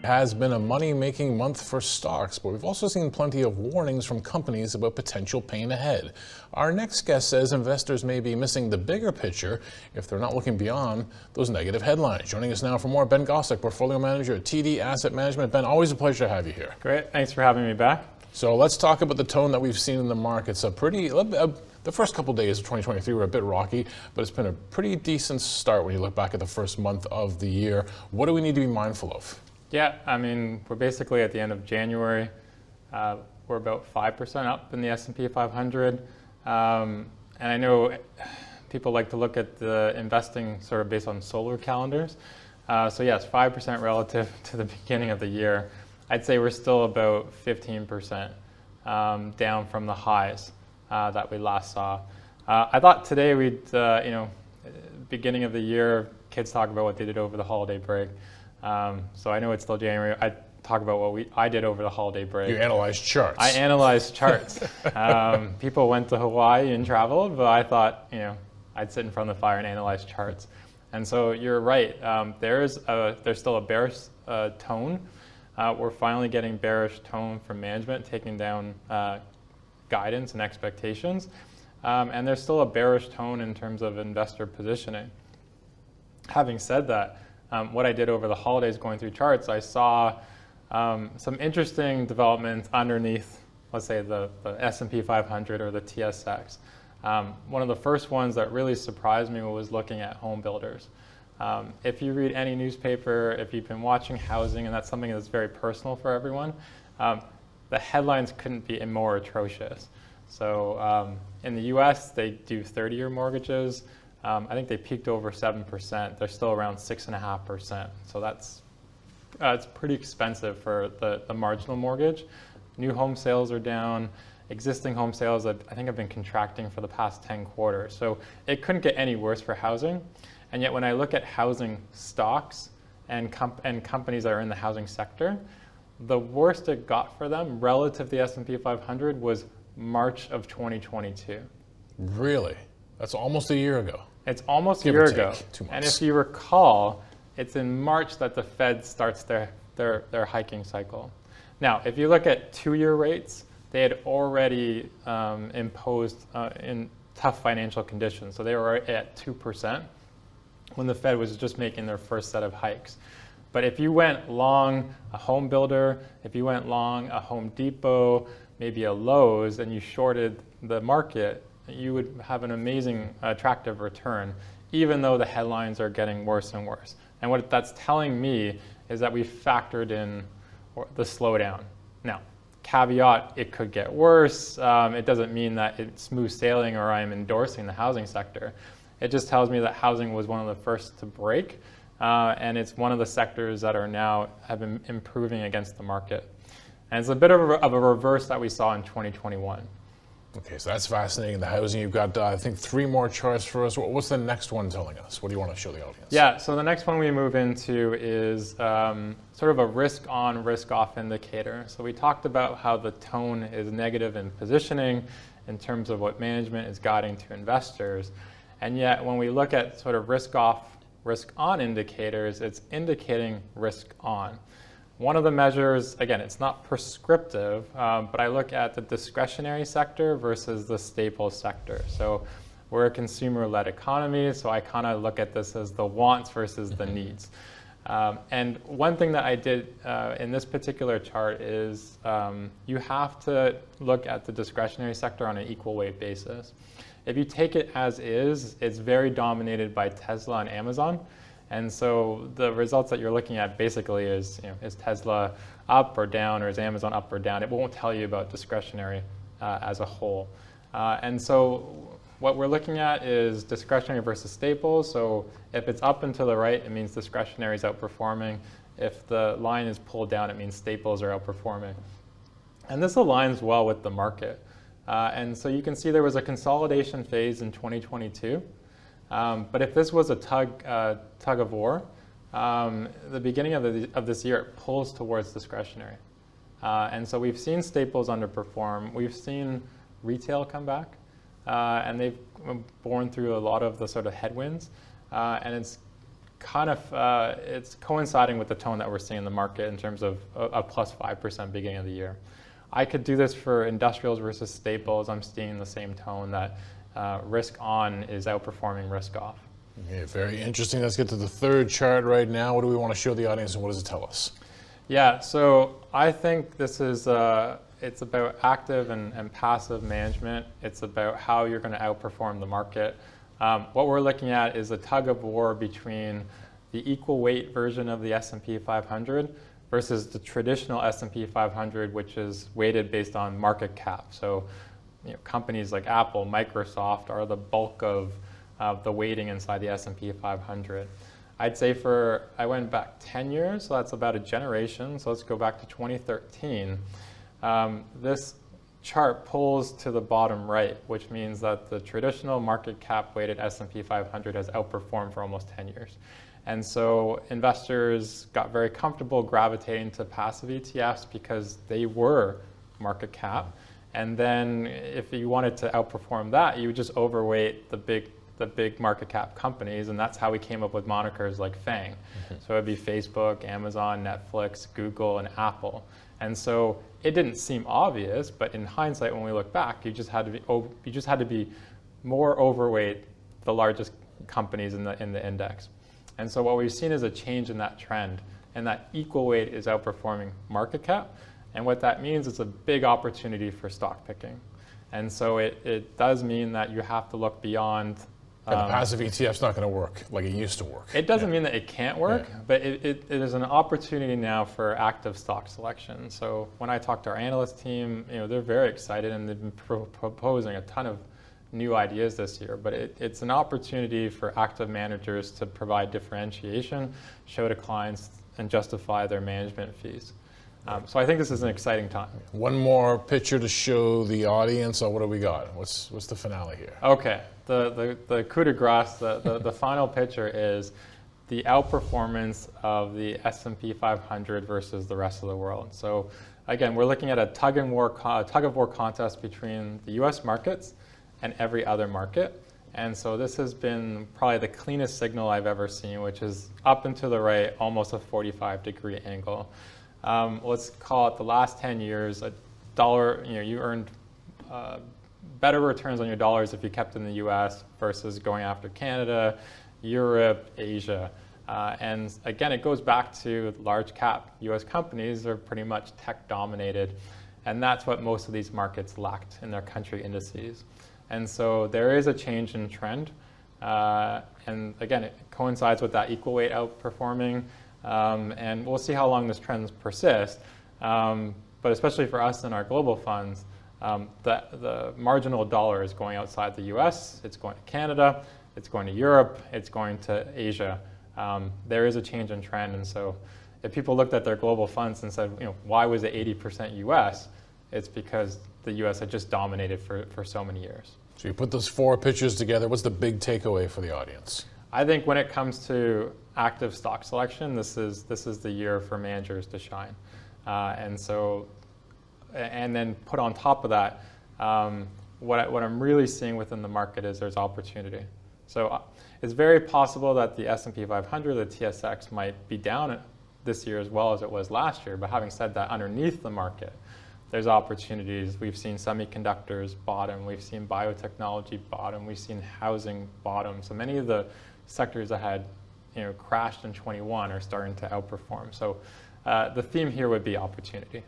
Has been a money-making month for stocks, but we've also seen plenty of warnings from companies about potential pain ahead. Our next guest says investors may be missing the bigger picture if they're not looking beyond those negative headlines. Joining us now for more, Ben Gossack, portfolio manager at TD Asset Management. Ben, always a pleasure to have you here. Great, thanks for having me back. So let's talk about the tone that we've seen in the markets. The first couple of days of 2023 were a bit rocky, but it's been a pretty decent start when you look back at the first month of the year. What do we need to be mindful of? Yeah, I mean, we're basically at the end of January. We're about 5% up in the S&P 500. And I know people like to look at the investing sort of based on solar calendars. So yes, 5% relative to the beginning of the year. I'd say we're still about 15% down from the highs that we last saw. I thought today beginning of the year, kids talk about what they did over the holiday break. So I know it's still January. I talk about what I did over the holiday break. You analyzed charts. I analyzed charts. People went to Hawaii and traveled, but I thought, I'd sit in front of the fire and analyze charts. And so you're right. There's still a bearish tone. We're finally getting bearish tone from management, taking down guidance and expectations. And there's still a bearish tone in terms of investor positioning. Having said that, what I did over the holidays going through charts, I saw some interesting developments underneath, let's say, the S&P 500 or the TSX. One of the first ones that really surprised me was looking at home builders. If you read any newspaper, if you've been watching housing, and that's something that's very personal for everyone, the headlines couldn't be more atrocious. So in the US, they do 30-year mortgages. I think they peaked over 7%. They're still around 6.5%. So it's pretty expensive for the marginal mortgage. New home sales are down. Existing home sales, I think, have been contracting for the past 10 quarters. So it couldn't get any worse for housing. And yet when I look at housing stocks and companies that are in the housing sector, the worst it got for them relative to the S&P 500 was March of 2022. Really? That's almost a year ago. It's almost a year ago. 2 months. And if you recall, it's in March that the Fed starts their hiking cycle. Now, if you look at 2-year rates, they had already imposed in tough financial conditions. So they were at 2% when the Fed was just making their first set of hikes. But if you went long a home builder, if you went long a Home Depot, maybe a Lowe's, and you shorted the market, you would have an amazing, attractive return, even though the headlines are getting worse and worse. And what that's telling me is that we factored in the slowdown. Now, caveat, it could get worse. It doesn't mean that it's smooth sailing or I'm endorsing the housing sector. It just tells me that housing was one of the first to break, and it's one of the sectors that have been improving against the market. And it's a bit of a reverse that we saw in 2021. Okay, so that's fascinating. The housing, you've got, I think, 3 more charts for us. What's the next one telling us? What do you want to show the audience? Yeah, so the next one we move into is sort of a risk-on, risk-off indicator. So we talked about how the tone is negative in positioning in terms of what management is guiding to investors. And yet, when we look at sort of risk-off, risk-on indicators, it's indicating risk-on. One of the measures, again, it's not prescriptive, but I look at the discretionary sector versus the staples sector. So we're a consumer-led economy, so I kind of look at this as the wants versus the needs. And one thing that I did in this particular chart is you have to look at the discretionary sector on an equal weight basis. If you take it as is, it's very dominated by Tesla and Amazon. And so the results that you're looking at basically is Tesla up or down, or is Amazon up or down? It won't tell you about discretionary as a whole. And so what we're looking at is discretionary versus staples. So if it's up and to the right, it means discretionary is outperforming. If the line is pulled down, it means staples are outperforming. And this aligns well with the market. And so you can see there was a consolidation phase in 2022. But if this was a tug of war, the beginning of this year, it pulls towards discretionary. And so we've seen staples underperform. We've seen retail come back, and they've borne through a lot of the sort of headwinds. And it's kind of, it's coinciding with the tone that we're seeing in the market in terms of a plus 5% beginning of the year. I could do this for industrials versus staples. I'm seeing the same tone that risk on is outperforming risk off. Okay, very interesting. Let's get to the third chart right now. What do we want to show the audience and what does it tell us? Yeah, so I think this is, it's about active and passive management. It's about how you're going to outperform the market. What we're looking at is a tug of war between the equal weight version of the S&P 500 versus the traditional S&P 500, which is weighted based on market cap. So, companies like Apple, Microsoft are the bulk of the weighting inside the S&P 500. I'd say I went back 10 years, so that's about a generation. So let's go back to 2013. This chart pulls to the bottom right, which means that the traditional market cap weighted S&P 500 has outperformed for almost 10 years. And so investors got very comfortable gravitating to passive ETFs because they were market cap. And then if you wanted to outperform that, you would just overweight the big market cap companies, and that's how we came up with monikers like FANG. So it'd be Facebook, Amazon, Netflix, Google, and Apple. And so it didn't seem obvious, but in hindsight, when we look back, you just had to be more overweight the largest companies in the index. And so what we've seen is a change in that trend, and that equal weight is outperforming market cap. And what that means is a big opportunity for stock picking. And so it does mean that you have to look beyond. The passive ETF's not going to work like it used to work. It doesn't mean that it can't work, but it is an opportunity now for active stock selection. So when I talk to our analyst team, they're very excited and they've been proposing a ton of new ideas this year. But it's an opportunity for active managers to provide differentiation, show to clients, and justify their management fees. So I think this is an exciting time. One more picture to show the audience. What do we got? What's the finale here? Okay, the coup de grace, the final picture is the outperformance of the S&P 500 versus the rest of the world. So again, we're looking at a tug of war contest between the US markets and every other market. And so this has been probably the cleanest signal I've ever seen, which is up and to the right, almost a 45-degree angle. Let's call it the last 10 years, a dollar, you earned better returns on your dollars if you kept in the US versus going after Canada, Europe, Asia. And again, it goes back to large cap US companies are pretty much tech dominated. And that's what most of these markets lacked in their country indices. And so there is a change in trend. And again, it coincides with that equal weight outperforming. And we'll see how long this trend persists. But especially for us in our global funds, the marginal dollar is going outside the US, it's going to Canada, it's going to Europe, it's going to Asia. There is a change in trend. And so if people looked at their global funds and said, why was it 80% US? It's because the US had just dominated for so many years. So you put those four pictures together. What's the big takeaway for the audience? I think when it comes to active stock selection, this is the year for managers to shine. And then put on top of that, what I'm really seeing within the market is there's opportunity. So it's very possible that the S&P 500, the TSX, might be down this year as well as it was last year. But having said that, underneath the market, there's opportunities. We've seen semiconductors bottom. We've seen biotechnology bottom. We've seen housing bottom. So many of the sectors that had crashed in 21 are starting to outperform. So the theme here would be opportunity.